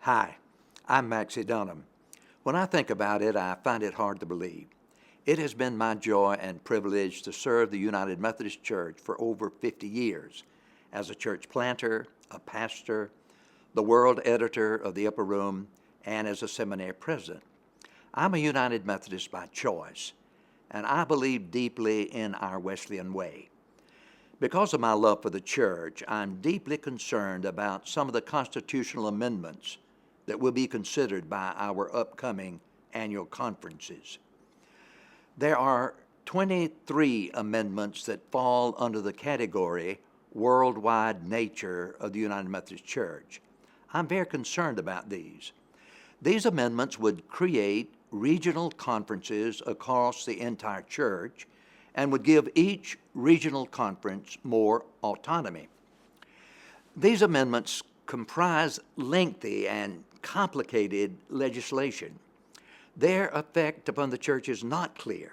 Hi, I'm Maxie Dunnam. When I think about it, I find it hard to believe. It has been my joy and privilege to serve the United Methodist Church for over 50 years as a church planter, a pastor, the world editor of the Upper Room, and as a seminary president. I'm a United Methodist by choice, and I believe deeply in our Wesleyan way. Because of my love for the church, I'm deeply concerned about some of the constitutional amendments that will be considered by our upcoming annual conferences. There are 23 amendments that fall under the category worldwide nature of the United Methodist Church. I'm very concerned about these. These amendments would create regional conferences across the entire church and would give each regional conference more autonomy. These amendments comprise lengthy and complicated legislation. Their effect upon the church is not clear,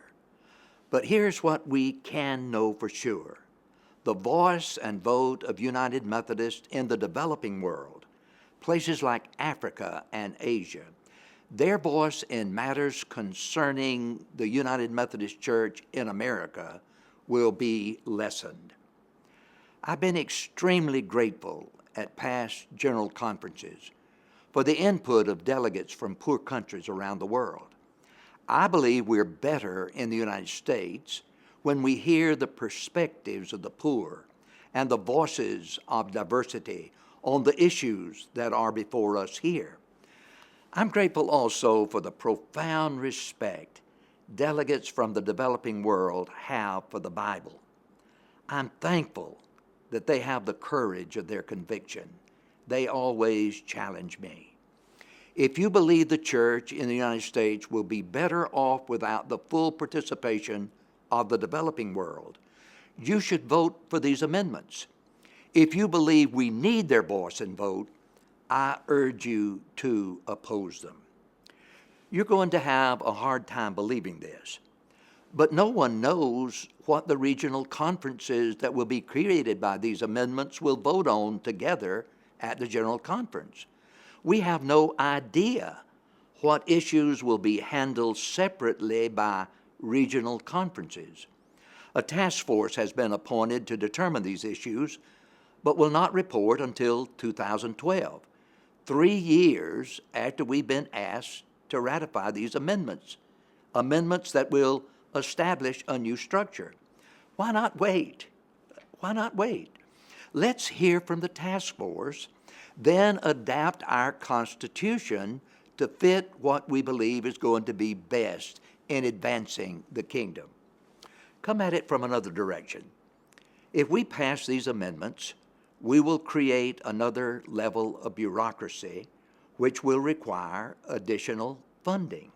but here's what we can know for sure. The voice and vote of United Methodists in the developing world, places like Africa and Asia, their voice in matters concerning the United Methodist Church in America will be lessened. I've been extremely grateful at past general conferences for the input of delegates from poor countries around the world. I believe we're better in the United States when we hear the perspectives of the poor and the voices of diversity on the issues that are before us here. I'm grateful also for the profound respect delegates from the developing world have for the Bible. I'm thankful that they have the courage of their conviction. They always challenge me. If you believe the church in the United States will be better off without the full participation of the developing world, you should vote for these amendments. If you believe we need their voice and vote, I urge you to oppose them. You're going to have a hard time believing this, but no one knows what the regional conferences that will be created by these amendments will vote on together at the General Conference. We have no idea what issues will be handled separately by regional conferences. A task force has been appointed to determine these issues, but will not report until 2012, 3 years after we've been asked to ratify these amendments that will establish a new structure. Why not wait? Why not wait? Let's hear from the task force, then adapt our Constitution to fit what we believe is going to be best in advancing the kingdom. Come at it from another direction. If we pass these amendments, we will create another level of bureaucracy which will require additional funding.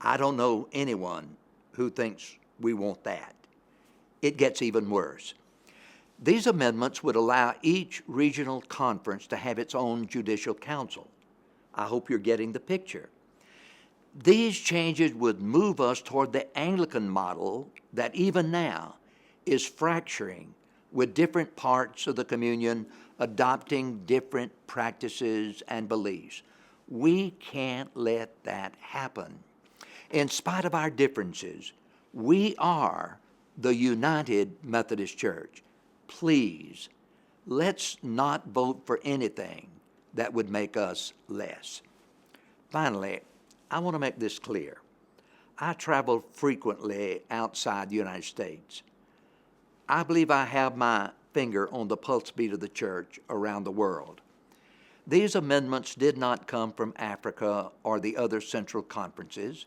I don't know anyone who thinks we want that. It gets even worse. These amendments would allow each regional conference to have its own judicial council. I hope you're getting the picture. These changes would move us toward the Anglican model that even now is fracturing, with different parts of the communion adopting different practices and beliefs. We can't let that happen. In spite of our differences, we are the United Methodist Church. Please, let's not vote for anything that would make us less. Finally, I want to make this clear. I travel frequently outside the United States. I believe I have my finger on the pulse beat of the church around the world. These amendments did not come from Africa or the other central conferences.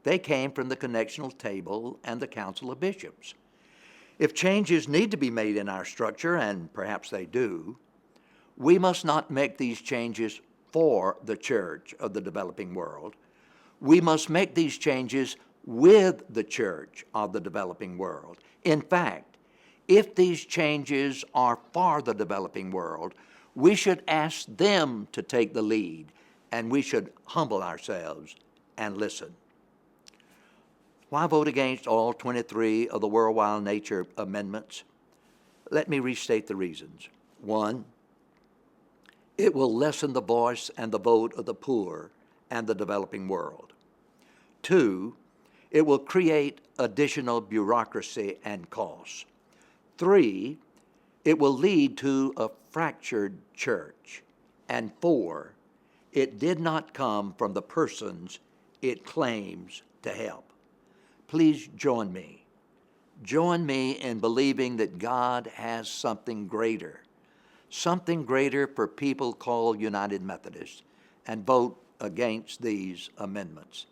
They came from the connectional table and the Council of Bishops. If changes need to be made in our structure, and perhaps they do, we must not make these changes for the church of the developing world. We must make these changes with the church of the developing world. In fact, if these changes are for the developing world, we should ask them to take the lead, and we should humble ourselves and listen. Why vote against all 23 of the worldwide nature amendments? Let me restate the reasons. One, It will lessen the voice and the vote of the poor and the developing world. 2, it will create additional bureaucracy and costs. 3, it will lead to a fractured church. And 4, it did not come from the persons it claims to help. Please join me. Join me in believing that God has something greater for people called United Methodists, and vote against these amendments.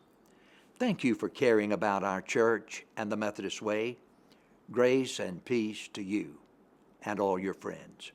Thank you for caring about our church and the Methodist way. Grace and peace to you and all your friends.